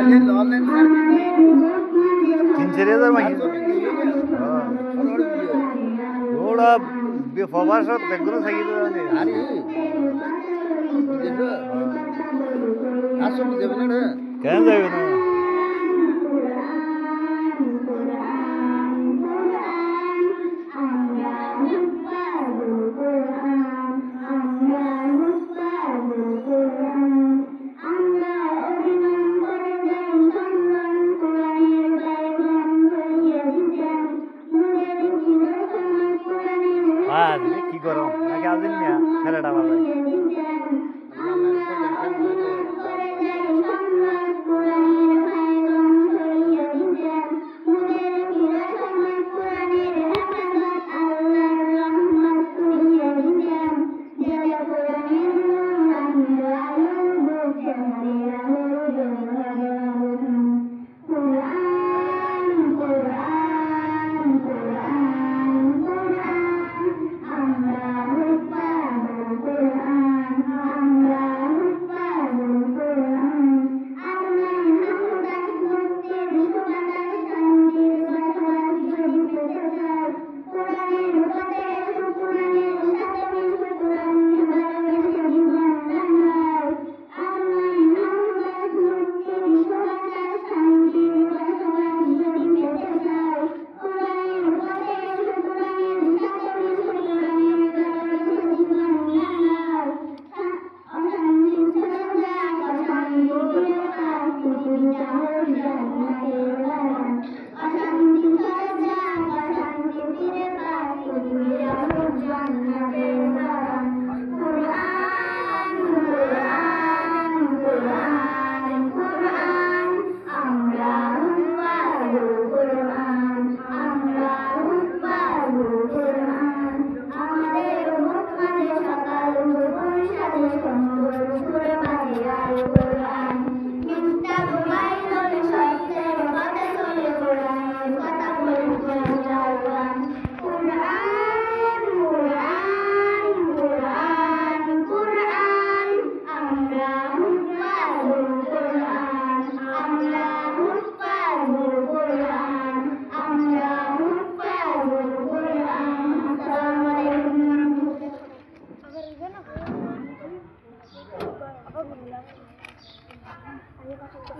3-4 mile ওরা ফবার সব দেখগুলো থাকি তো জানি কেন যাবে না কি করো নাকি আদিন না খেলাটা ভালো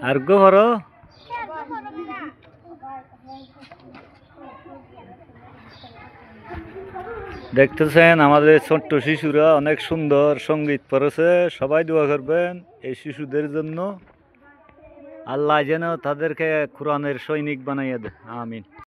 আর গো হরো দেখতেছেন আমাদের ছোট্ট শিশুরা অনেক সুন্দর সঙ্গীত পড়েছে সবাই দোয়া করবেন এই শিশুদের জন্য আল্লাহ যেন তাদেরকে কোরআনের সৈনিক বানাইয়া দেয় আমিন।